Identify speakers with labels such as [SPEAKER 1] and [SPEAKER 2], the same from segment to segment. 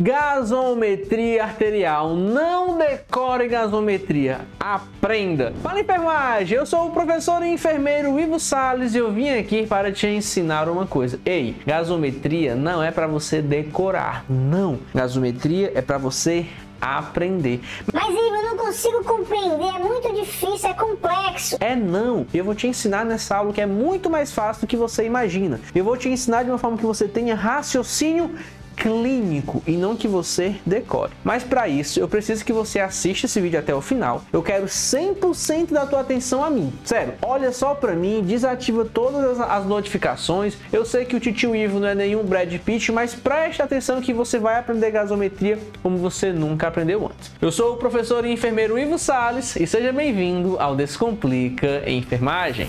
[SPEAKER 1] Gasometria arterial. Não decore gasometria, aprenda. Fala, enfermagem, eu sou o professor e enfermeiro Ivo Salles e eu vim aqui para te ensinar uma coisa. Ei, gasometria não é para você decorar, não. Gasometria é para você aprender.
[SPEAKER 2] Mas Ivo, eu não consigo compreender, é muito difícil, é complexo.
[SPEAKER 1] Não, eu vou te ensinar nessa aula que é muito mais fácil do que você imagina. Eu vou te ensinar de uma forma que você tenha raciocínio clínico e não que você decore. Mas para isso eu preciso que você assista esse vídeo até o final. Eu quero 100% da tua atenção a mim. Sério, olha só para mim, desativa todas as notificações. Eu sei que o titio Ivo não é nenhum Brad Pitt, mas preste atenção que você vai aprender gasometria como você nunca aprendeu antes. Eu sou o professor e enfermeiro Ivo Salles e seja bem-vindo ao Descomplica Enfermagem.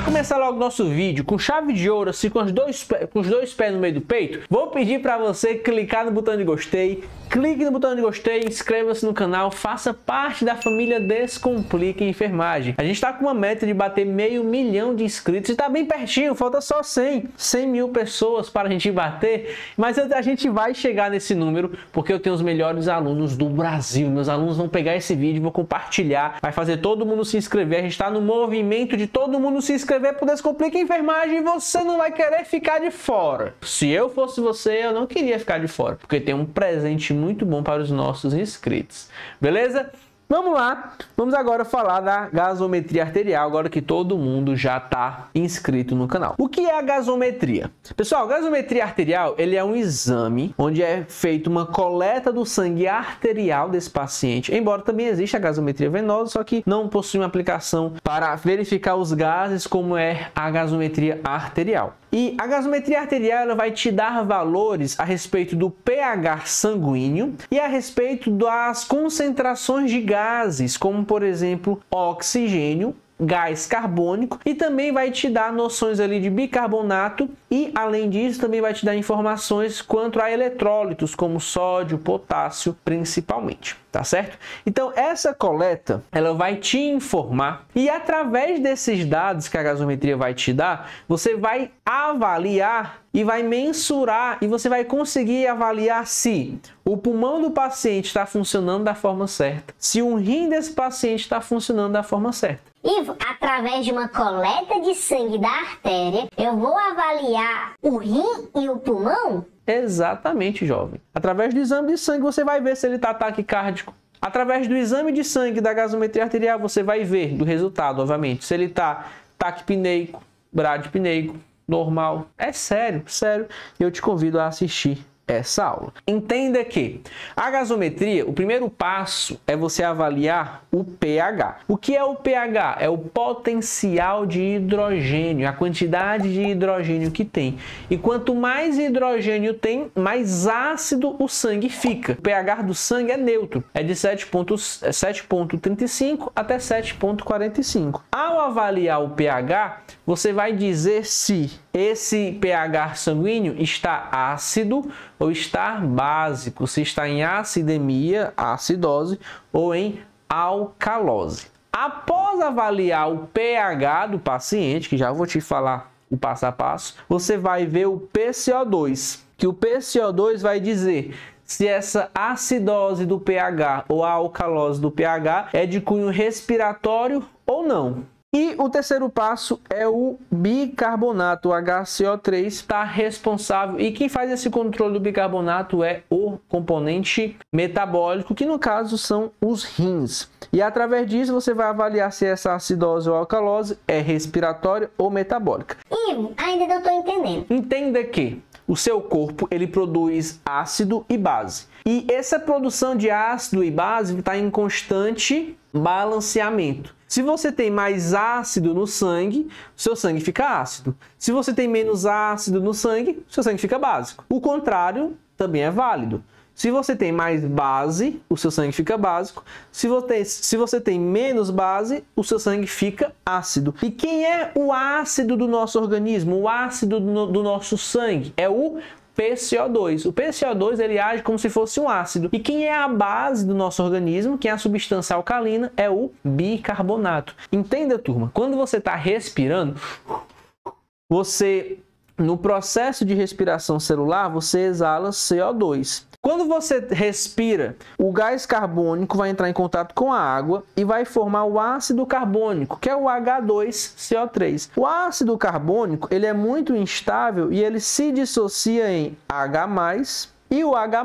[SPEAKER 1] Começar logo nosso vídeo com chave de ouro, assim, com os dois pés no meio do peito. Vou pedir para você clicar no botão de gostei, clique no botão de gostei, inscreva-se no canal, faça parte da família Descomplica Enfermagem. A gente está com uma meta de bater 500 mil de inscritos e está bem pertinho, falta só 100 mil pessoas para a gente bater, mas a gente vai chegar nesse número porque eu tenho os melhores alunos do Brasil. Meus alunos vão pegar esse vídeo, vão compartilhar, vai fazer todo mundo se inscrever. A gente está no movimento de todo mundo se inscrever por Descomplica Enfermagem e você não vai querer ficar de fora. Se eu fosse você, eu não queria ficar de fora, porque tem um presente muito bom para os nossos inscritos. Beleza? Vamos lá, vamos agora falar da gasometria arterial, agora que todo mundo já está inscrito no canal. O que é a gasometria? Pessoal, a gasometria arterial, ele é um exame onde é feita uma coleta do sangue arterial desse paciente, embora também exista a gasometria venosa, só que não possui uma aplicação para verificar os gases como é a gasometria arterial. E a gasometria arterial ela vai te dar valores a respeito do pH sanguíneo e a respeito das concentrações de gases, como por exemplo oxigênio, gás carbônico, e também vai te dar noções ali de bicarbonato e além disso também vai te dar informações quanto a eletrólitos como sódio, potássio principalmente, tá certo? Então essa coleta ela vai te informar e através desses dados que a gasometria vai te dar, você vai avaliar e vai mensurar e você vai conseguir avaliar se o pulmão do paciente está funcionando da forma certa, se o rim desse paciente está funcionando da forma certa.
[SPEAKER 2] Ivo, através de uma coleta de sangue da artéria, eu vou avaliar o rim e o pulmão?
[SPEAKER 1] Exatamente, jovem. Através do exame de sangue você vai ver se ele está taquicárdico. Através do exame de sangue da gasometria arterial você vai ver do resultado, obviamente, se ele está taquipneico, bradipneico, normal. É sério, sério. Eu te convido a assistir essa aula. Entenda que a gasometria, o primeiro passo é você avaliar o pH. O que é o pH? É o potencial de hidrogênio, a quantidade de hidrogênio que tem. E quanto mais hidrogênio tem, mais ácido o sangue fica. O pH do sangue é neutro, é de 7,35 até 7,45. Ao avaliar o pH, você vai dizer se esse pH sanguíneo está ácido ou está básico, se está em acidemia, acidose, ou em alcalose. Após avaliar o pH do paciente, que já vou te falar o passo a passo, você vai ver o PCO2, que o PCO2 vai dizer se essa acidose do pH ou a alcalose do pH é de cunho respiratório ou não. E o terceiro passo é o bicarbonato, o HCO3 está responsável. E quem faz esse controle do bicarbonato é o componente metabólico, que no caso são os rins. E através disso você vai avaliar se essa acidose ou alcalose é respiratória ou metabólica.
[SPEAKER 2] Ivo, ainda não estou entendendo.
[SPEAKER 1] Entenda que o seu corpo ele produz ácido e base. E essa produção de ácido e base está em constante balanceamento. Se você tem mais ácido no sangue, seu sangue fica ácido. Se você tem menos ácido no sangue, seu sangue fica básico. O contrário também é válido. Se você tem mais base, o seu sangue fica básico. Se você tem menos base, o seu sangue fica ácido. E quem é o ácido do nosso organismo? O ácido do nosso sangue é o PCO2. O PCO2 ele age como se fosse um ácido. E quem é a base do nosso organismo, quem é a substância alcalina, é o bicarbonato. Entenda, turma? Quando você está respirando, no processo de respiração celular, você exala CO2. Quando você respira, o gás carbônico vai entrar em contato com a água e vai formar o ácido carbônico, que é o H2CO3. O ácido carbônico ele é muito instável e ele se dissocia em H+, e o H+,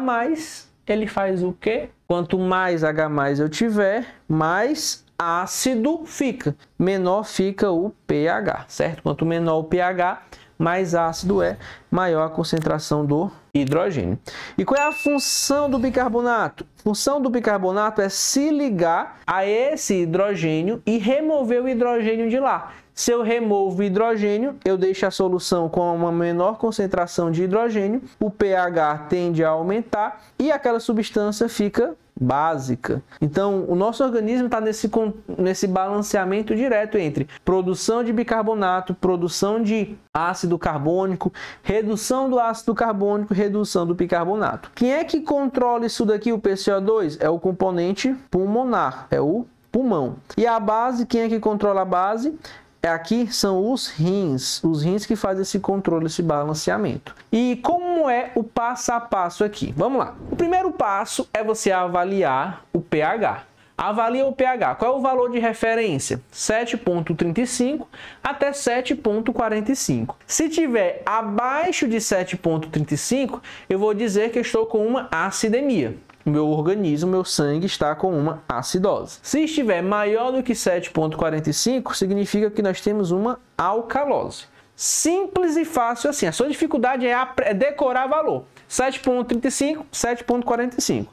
[SPEAKER 1] ele faz o quê? Quanto mais H+ eu tiver, mais ácido fica. Menor fica o pH, certo? Quanto menor o pH, mais ácido é, maior a concentração do hidrogênio. E qual é a função do bicarbonato? A função do bicarbonato é se ligar a esse hidrogênio e remover o hidrogênio de lá. Se eu removo o hidrogênio, eu deixo a solução com uma menor concentração de hidrogênio, o pH tende a aumentar e aquela substância fica básica. Então, o nosso organismo está nesse balanceamento direto entre produção de bicarbonato, produção de ácido carbônico, redução do ácido carbônico, redução do bicarbonato. Quem é que controla isso daqui, o PCO2? É o componente pulmonar, é o pulmão. E a base, quem é que controla a base? Aqui são os rins que fazem esse controle, esse balanceamento. E como é o passo a passo aqui? Vamos lá. O primeiro passo é você avaliar o pH. Avalia o pH. Qual é o valor de referência? 7,35 até 7,45. Se tiver abaixo de 7,35, eu vou dizer que eu estou com uma acidemia. O meu organismo, meu sangue está com uma acidose. Se estiver maior do que 7,45, significa que nós temos uma alcalose. Simples e fácil assim. A sua dificuldade é decorar valor. 7,35, 7,45.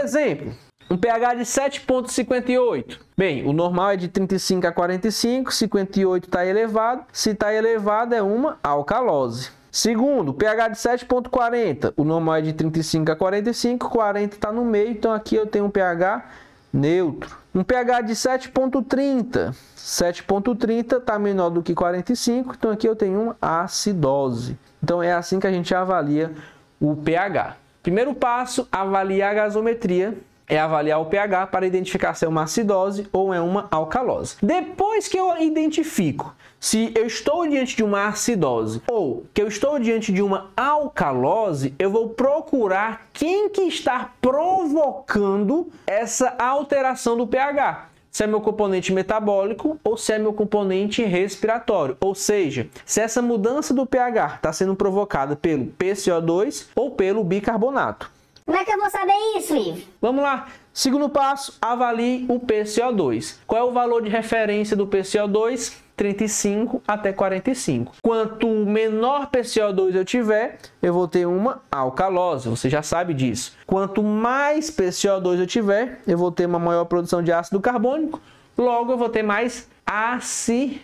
[SPEAKER 1] Exemplo. Um pH de 7,58. Bem, o normal é de 35 a 45, 58 está elevado. Se está elevado, é uma alcalose. Segundo, pH de 7,40. O normal é de 35 a 45, 40 está no meio, então aqui eu tenho um pH neutro. Um pH de 7,30. 7,30 está menor do que 45, então aqui eu tenho uma acidose. Então é assim que a gente avalia o pH. Primeiro passo, avaliar a gasometria. É avaliar o pH para identificar se é uma acidose ou é uma alcalose. Depois que eu identifico se eu estou diante de uma acidose ou que eu estou diante de uma alcalose, eu vou procurar quem que está provocando essa alteração do pH. Se é meu componente metabólico ou se é meu componente respiratório. Ou seja, se essa mudança do pH está sendo provocada pelo PCO2 ou pelo bicarbonato.
[SPEAKER 2] Como é que eu vou saber isso, Ivo?
[SPEAKER 1] Vamos lá. Segundo passo, avalie o PCO2. Qual é o valor de referência do PCO2? 35 até 45. Quanto menor PCO2 eu tiver, eu vou ter uma alcalose. Você já sabe disso. Quanto mais PCO2 eu tiver, eu vou ter uma maior produção de ácido carbônico. Logo, eu vou ter mais acidose.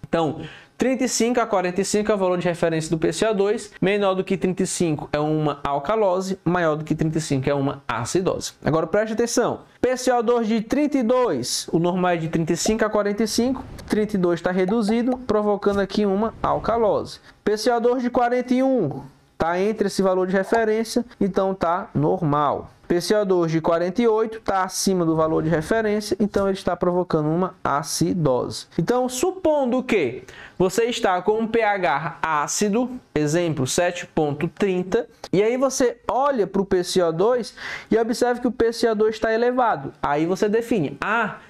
[SPEAKER 1] Então, 35 a 45 é o valor de referência do PCO2, menor do que 35 é uma alcalose, maior do que 35 é uma acidose. Agora preste atenção, PCO2 de 32, o normal é de 35 a 45, 32 está reduzido, provocando aqui uma alcalose. PCO2 de 41, está entre esse valor de referência, então está normal. PCO2 de 48 está acima do valor de referência, então ele está provocando uma acidose. Então, supondo que você está com um pH ácido, exemplo 7,30, e aí você olha para o PCO2 e observa que o PCO2 está elevado. Aí você define,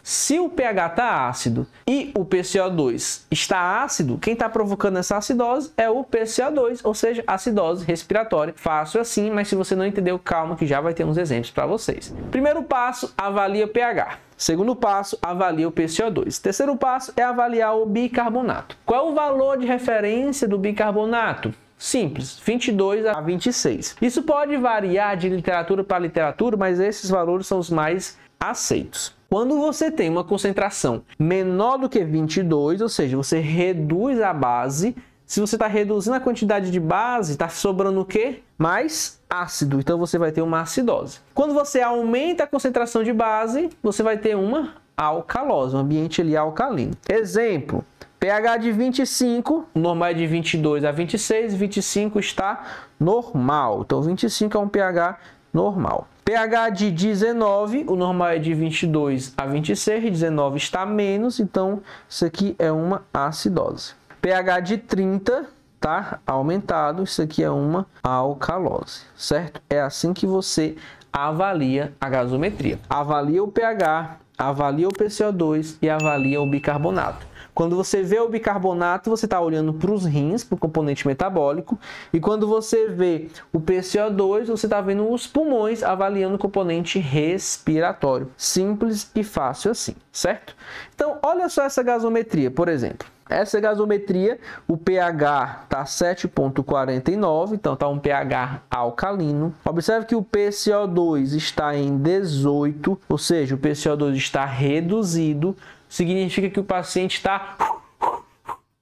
[SPEAKER 1] se o pH está ácido e o PCO2 está ácido, quem está provocando essa acidose é o PCO2, ou seja, acidose respiratória. Fácil assim, mas se você não entendeu, calma que já vai ter uns exemplos para vocês. Primeiro passo, avalia o pH. Segundo passo, avalia o PCO2. Terceiro passo é avaliar o bicarbonato. Qual é o valor de referência do bicarbonato? Simples, 22 a 26. Isso pode variar de literatura para literatura, mas esses valores são os mais aceitos. Quando você tem uma concentração menor do que 22, ou seja, você reduz a base. Se você está reduzindo a quantidade de base, está sobrando o quê? Mais ácido. Então, você vai ter uma acidose. Quando você aumenta a concentração de base, você vai ter uma alcalose, um ambiente ali alcalino. Exemplo, pH de 25, o normal é de 22 a 26, 25 está normal. Então 25 é um pH normal. pH de 19, o normal é de 22 a 26, 19 está menos, então isso aqui é uma acidose. pH de 30, tá aumentado, isso aqui é uma alcalose, certo? É assim que você avalia a gasometria. Avalia o pH, avalia o PCO2 e avalia o bicarbonato. Quando você vê o bicarbonato, você está olhando para os rins, para o componente metabólico. E quando você vê o PCO2, você está vendo os pulmões, avaliando o componente respiratório. Simples e fácil assim, certo? Então, olha só essa gasometria, por exemplo. Essa gasometria, o pH está 7,49, então está um pH alcalino. Observe que o PCO2 está em 18, ou seja, o PCO2 está reduzido. Significa que o paciente está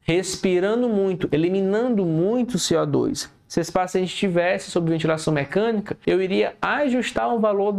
[SPEAKER 1] respirando muito, eliminando muito CO2. Se esse paciente estivesse sob ventilação mecânica, eu iria ajustar o valor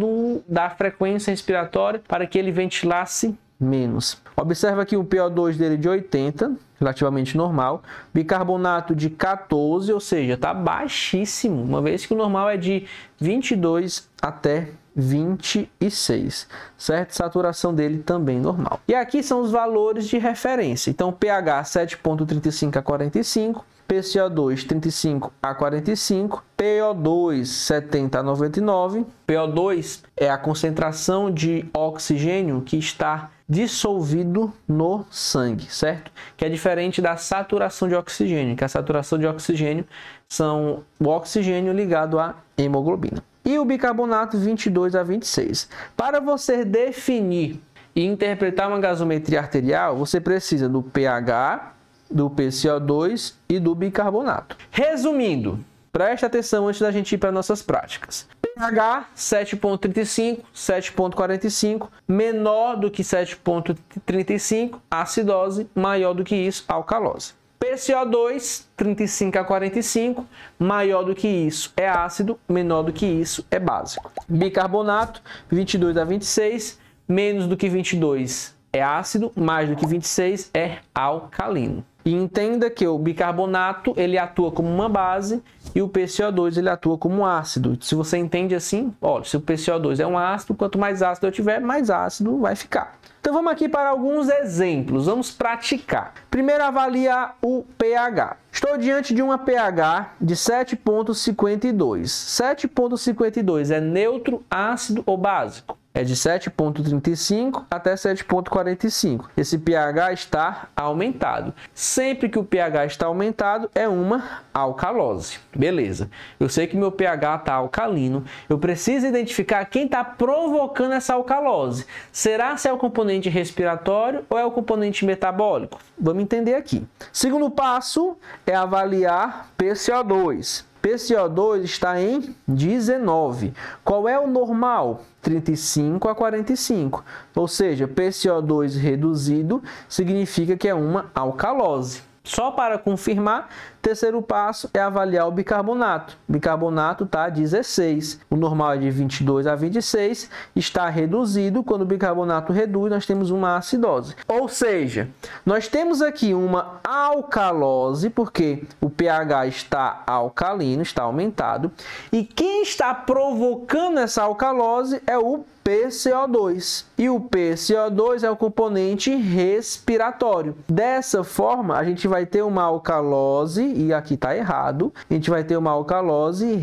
[SPEAKER 1] da frequência respiratória para que ele ventilasse menos. Observa aqui o PO2 dele de 80, relativamente normal. Bicarbonato de 14, ou seja, está baixíssimo, uma vez que o normal é de 22 até 26, certo? Saturação dele também normal. E aqui são os valores de referência. Então, pH 7,35 a 45, PCO2 35 a 45, PO2 70 a 99. PO2 é a concentração de oxigênio que está dissolvido no sangue, certo? Que é diferente da saturação de oxigênio, que a saturação de oxigênio são o oxigênio ligado à hemoglobina. E o bicarbonato 22 a 26. Para você definir e interpretar uma gasometria arterial, você precisa do pH, do PCO2 e do bicarbonato. Resumindo, preste atenção antes da gente ir para nossas práticas. pH 7,35, 7,45, menor do que 7,35, acidose, maior do que isso, alcalose. PCO2, 35 a 45, maior do que isso é ácido, menor do que isso é básico. Bicarbonato, 22 a 26, menos do que 22 é ácido, mais do que 26 é alcalino. E entenda que o bicarbonato ele atua como uma base e o PCO2 ele atua como um ácido. Se você entende assim, olha, se o PCO2 é um ácido, quanto mais ácido eu tiver, mais ácido vai ficar. Então vamos aqui para alguns exemplos, vamos praticar. Primeiro avaliar o pH. Estou diante de uma pH de 7,52. 7,52 é neutro, ácido ou básico? É de 7,35 até 7,45. Esse pH está aumentado. Sempre que o pH está aumentado, é uma alcalose. Beleza. Eu sei que meu pH está alcalino. Eu preciso identificar quem está provocando essa alcalose. Será se é o componente respiratório ou é o componente metabólico? Vamos entender aqui. Segundo passo é avaliar PCO2. PCO2 está em 19. Qual é o normal? 35 a 45. Ou seja, PCO2 reduzido significa que é uma alcalose. Só para confirmar, terceiro passo é avaliar o bicarbonato. O bicarbonato está 16. O normal é de 22 a 26. Está reduzido. Quando o bicarbonato reduz, nós temos uma acidose. Ou seja, nós temos aqui uma alcalose, porque o pH está alcalino, está aumentado. E quem está provocando essa alcalose é o PCO2. E o PCO2 é o componente respiratório. Dessa forma, a gente vai ter uma alcalose, e aqui está errado, a gente vai ter uma alcalose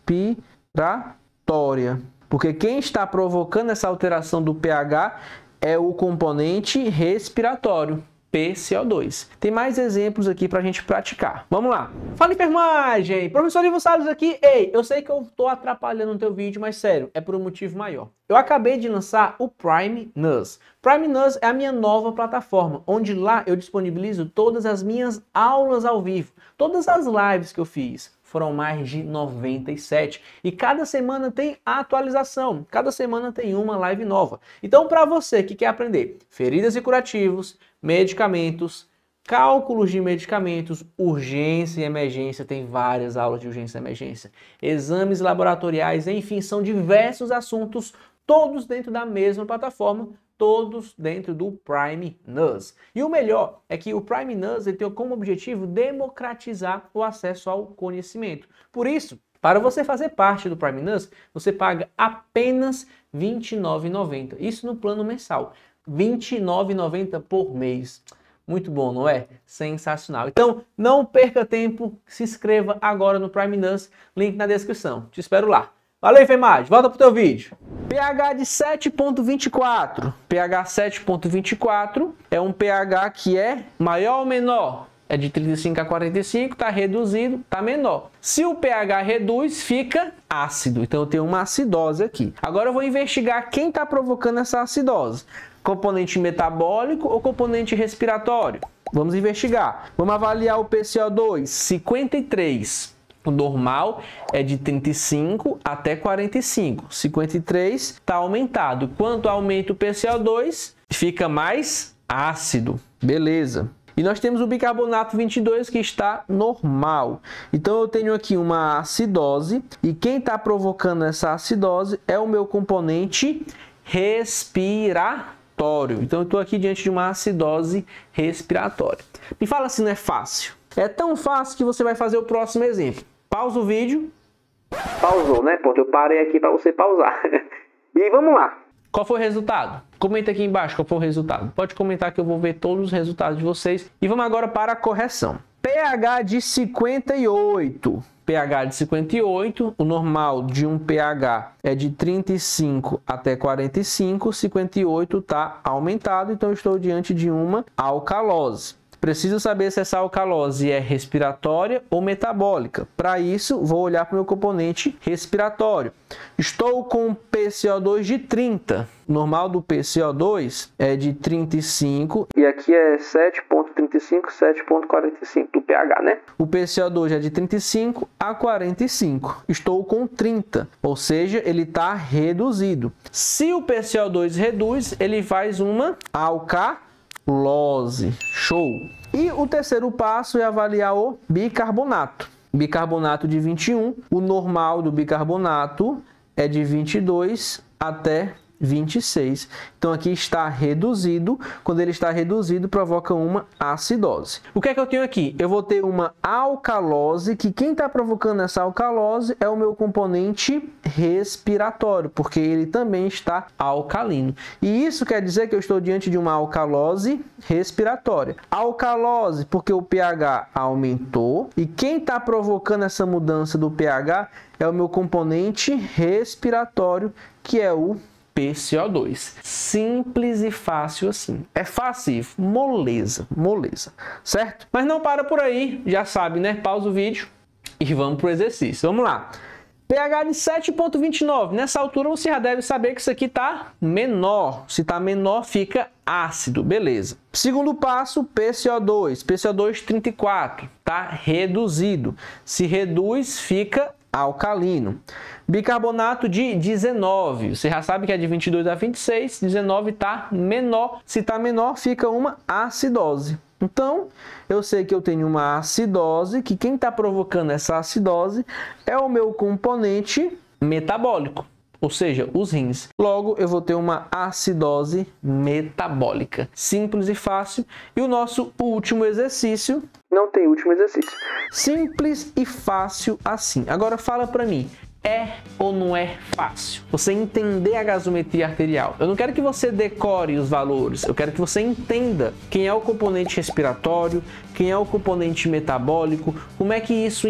[SPEAKER 1] respiratória. Porque quem está provocando essa alteração do pH é o componente respiratório. PCO2. Tem mais exemplos aqui para a gente praticar. Vamos lá. Fala enfermagem! Professor Ivo Salles aqui. Ei, eu sei que eu estou atrapalhando o teu vídeo, mas sério, é por um motivo maior. Eu acabei de lançar o Prime Nurse. Prime Nurse é a minha nova plataforma, onde lá eu disponibilizo todas as minhas aulas ao vivo, todas as lives que eu fiz. Foram mais de 97. E cada semana tem atualização. Cada semana tem uma live nova. Então, para você que quer aprender feridas e curativos, medicamentos, cálculos de medicamentos, urgência e emergência, tem várias aulas de urgência e emergência, exames laboratoriais, enfim, são diversos assuntos todos dentro da mesma plataforma, todos dentro do Prime NUS. E o melhor é que o Prime NUS ele tem como objetivo democratizar o acesso ao conhecimento. Por isso, para você fazer parte do Prime NUS, você paga apenas R$ 29,90. Isso no plano mensal. R$ 29,90 por mês. Muito bom, não é? Sensacional. Então, não perca tempo, se inscreva agora no Prime NUS, link na descrição. Te espero lá. Valeu, enfermagem. Volta pro teu vídeo. pH de 7.24. pH 7.24 é um pH que é maior ou menor? É de 35 a 45, está reduzido, está menor. Se o pH reduz, fica ácido. Então eu tenho uma acidose aqui. Agora eu vou investigar quem está provocando essa acidose. Componente metabólico ou componente respiratório? Vamos investigar. Vamos avaliar o PCO2, 53. O normal é de 35 até 45. 53 está aumentado. Quanto aumenta o PCO2, fica mais ácido. Beleza. E nós temos o bicarbonato 22 que está normal. Então eu tenho aqui uma acidose e quem está provocando essa acidose é o meu componente respiratório. Então eu estou aqui diante de uma acidose respiratória. Me fala se não é fácil. É tão fácil que você vai fazer o próximo exemplo. Pausa o vídeo. Pausou, né? Ponto. Eu parei aqui para você pausar. E vamos lá. Qual foi o resultado? Comenta aqui embaixo qual foi o resultado. Pode comentar que eu vou ver todos os resultados de vocês. E vamos agora para a correção. pH de 58. pH de 58, o normal de um pH é de 35 até 45, 58 está aumentado, então eu estou diante de uma alcalose. Preciso saber se essa alcalose é respiratória ou metabólica. Para isso, vou olhar para o meu componente respiratório. Estou com PCO2 de 30. O normal do PCO2 é de 35. E aqui é 7,35, 7,45 do pH, né? O PCO2 é de 35 a 45. Estou com 30, ou seja, ele está reduzido. Se o PCO2 reduz, ele faz uma alcalose. Show! E o terceiro passo é avaliar o bicarbonato. Bicarbonato de 21. O normal do bicarbonato é de 22 até 26. Então aqui está reduzido. Quando ele está reduzido, provoca uma acidose. O que é que eu tenho aqui? Eu vou ter uma alcalose, que quem está provocando essa alcalose é o meu componente respiratório, porque ele também está alcalino. E isso quer dizer que eu estou diante de uma alcalose respiratória. Alcalose porque o pH aumentou, e quem está provocando essa mudança do pH é o meu componente respiratório, que é o PCO2. Simples e fácil assim. É fácil, moleza, moleza, certo? Mas não para por aí, já sabe, né? Pausa o vídeo e vamos para o exercício. Vamos lá. pH de 7,29. Nessa altura você já deve saber que isso aqui está menor. Se está menor, fica ácido. Beleza. Segundo passo, PCO2. PCO2 34. Está reduzido. Se reduz, fica alcalino. Bicarbonato de 19. Você já sabe que é de 22 a 26. 19 está menor. Se está menor, fica uma acidose. Então, eu sei que eu tenho uma acidose, que quem está provocando essa acidose é o meu componente metabólico, ou seja, os rins. Logo, eu vou ter uma acidose metabólica. Simples e fácil. E o nosso último exercício... Não tem último exercício. Simples e fácil assim. Agora fala para mim. É ou não é fácil você entender a gasometria arterial? Eu não quero que você decore os valores, eu quero que você entenda quem é o componente respiratório, quem é o componente metabólico, como é que isso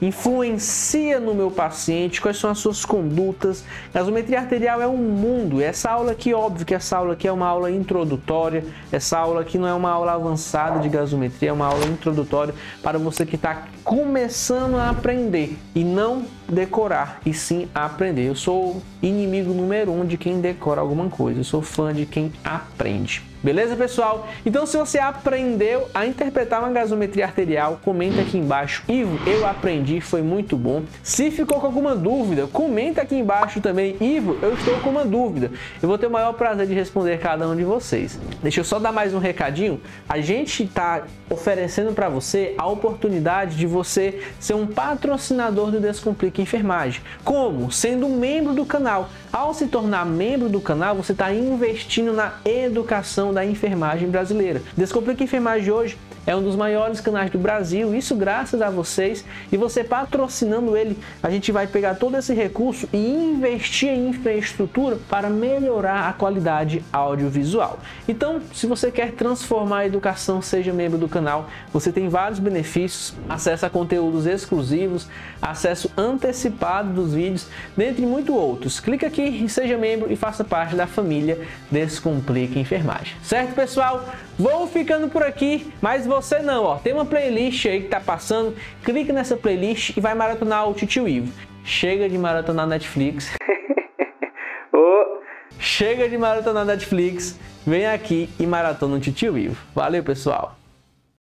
[SPEAKER 1] influencia no meu paciente, quais são as suas condutas. Gasometria arterial é um mundo. Essa aula aqui, óbvio que essa aula aqui é uma aula introdutória, essa aula aqui não é uma aula avançada de gasometria, é uma aula introdutória para você que está começando a aprender e não decorar, e sim aprender. Eu sou inimigo número 1 de quem decora alguma coisa, eu sou fã de quem aprende. Beleza, pessoal? Então, se você aprendeu a interpretar uma gasometria arterial, comenta aqui embaixo. Ivo, eu aprendi, foi muito bom. Se ficou com alguma dúvida, comenta aqui embaixo também. Ivo, eu estou com uma dúvida. Eu vou ter o maior prazer de responder cada um de vocês. Deixa eu só dar mais um recadinho. A gente está oferecendo para você a oportunidade de você ser um patrocinador do Descomplica Enfermagem. Como? Sendo um membro do canal. Ao se tornar membro do canal, você está investindo na educação da enfermagem brasileira. Descomplica Enfermagem hoje é um dos maiores canais do Brasil, isso graças a vocês, e você patrocinando ele, a gente vai pegar todo esse recurso e investir em infraestrutura para melhorar a qualidade audiovisual. Então, se você quer transformar a educação, seja membro do canal, você tem vários benefícios, acesso a conteúdos exclusivos, acesso antecipado dos vídeos, dentre muitos outros. Clica aqui e seja membro e faça parte da família Descomplica Enfermagem. Certo, pessoal? Vou ficando por aqui, mas você não, ó. Tem uma playlist aí que tá passando, clica nessa playlist e vai maratonar o Titio Ivo. Chega de maratonar Netflix. Chega de maratonar Netflix, vem aqui e maratona o Titio Ivo. Valeu, pessoal!